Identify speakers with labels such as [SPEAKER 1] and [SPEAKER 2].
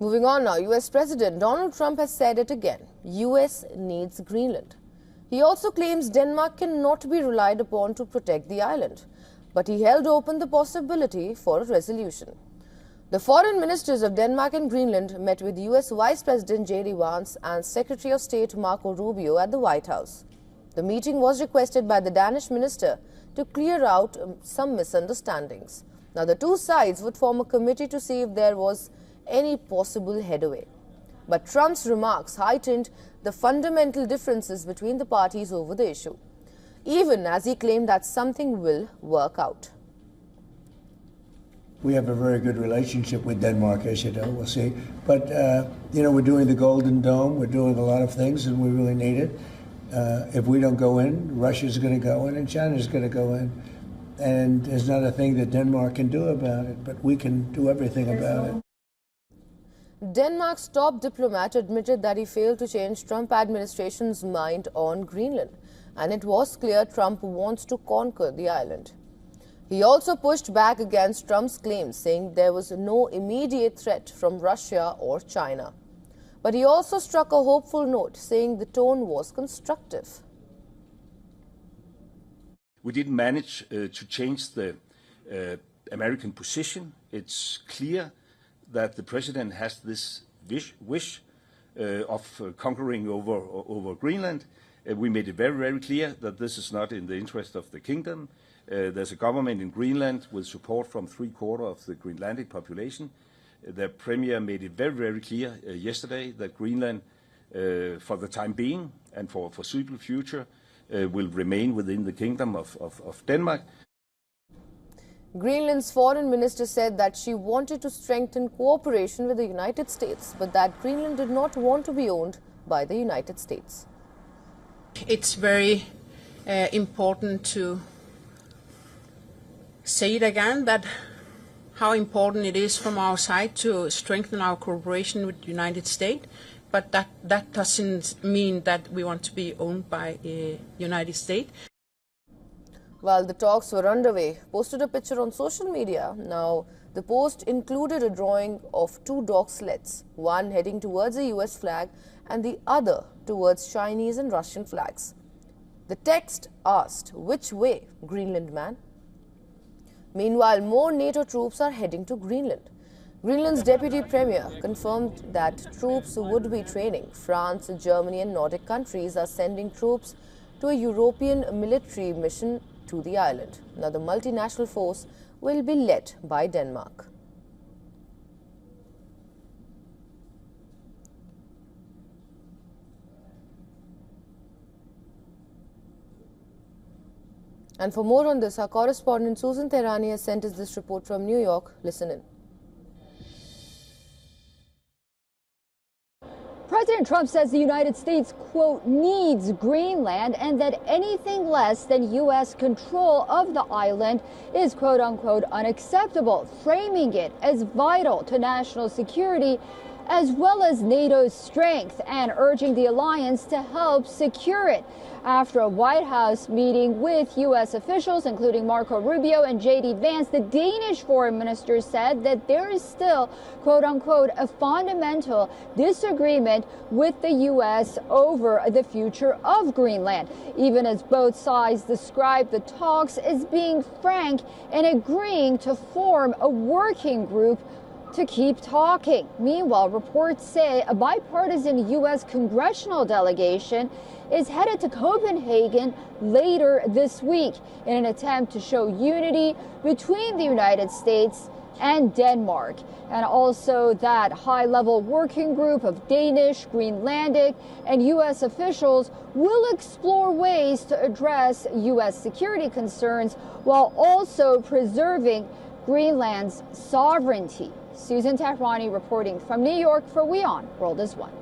[SPEAKER 1] Moving on now, US President Donald Trump has said it again. US needs Greenland. He also claims Denmark cannot be relied upon to protect the island, but he held open the possibility for a resolution. The foreign ministers of Denmark and Greenland met with US Vice President Vance and Secretary of State Marco Rubio at the White House. The meeting was requested by the Danish minister to clear out some misunderstandings. Now, the two sides would form a committee to see if there was any possible headway. But Trump's remarks heightened the fundamental differences between the parties over the issue, even as he claimed that something will work out.
[SPEAKER 2] We have a very good relationship with Denmark, as you know, we'll see. But, we're doing the Golden Dome, we're doing a lot of things, and we really need it. If we don't go in, Russia's going to go in, and China's going to go in. And there's not a thing that Denmark can do about it, but we can do everything about it.
[SPEAKER 1] Denmark's top diplomat admitted that he failed to change Trump administration's mind on Greenland, and it was clear Trump wants to conquer the island. He also pushed back against Trump's claims, saying there was no immediate threat from Russia or China. But he also struck a hopeful note, saying the tone was constructive.
[SPEAKER 3] We didn't manage to change the American position. It's clear that the president has this wish of conquering over Greenland. We made it very, very clear that this is not in the interest of the kingdom. There's a government in Greenland with support from 3/4 of the Greenlandic population. The premier made it very, very clear yesterday that Greenland, for the time being and for foreseeable future, will remain within the kingdom of Denmark.
[SPEAKER 1] Greenland's foreign minister said that she wanted to strengthen cooperation with the United States, but that Greenland did not want to be owned by the United States.
[SPEAKER 4] It's very important to say it again, that how important it is from our side to strengthen our cooperation with the United States, but that doesn't mean that we want to be owned by the United States.
[SPEAKER 1] While the talks were underway, posted a picture on social media. Now, the post included a drawing of two dog sleds, one heading towards a US flag and the other towards Chinese and Russian flags. The text asked, "Which way, Greenland man?" Meanwhile, more NATO troops are heading to Greenland. Greenland's deputy premier confirmed that troops would be training. France, Germany and Nordic countries are sending troops to a European military mission to the island. Now, the multinational force will be led by Denmark. And for more on this, our correspondent Susan Tehrani has sent us this report from New York. Listen in.
[SPEAKER 5] President Trump says the United States, quote, needs Greenland and that anything less than U.S. control of the island is, quote unquote, unacceptable, framing it as vital to national security as well as NATO's strength and urging the alliance to help secure it. After a White House meeting with U.S. officials, including Marco Rubio and J.D. Vance, the Danish foreign minister said that there is still, quote unquote, a fundamental disagreement with the U.S. over the future of Greenland, even as both sides describe the talks as being frank and agreeing to form a working group to keep talking. Meanwhile, reports say a bipartisan U.S. congressional delegation is headed to Copenhagen later this week in an attempt to show unity between the United States and Denmark. And also that high-level working group of Danish, Greenlandic, and U.S. officials will explore ways to address U.S. security concerns while also preserving Greenland's sovereignty. Susan Tehrani reporting from New York for WION World is One.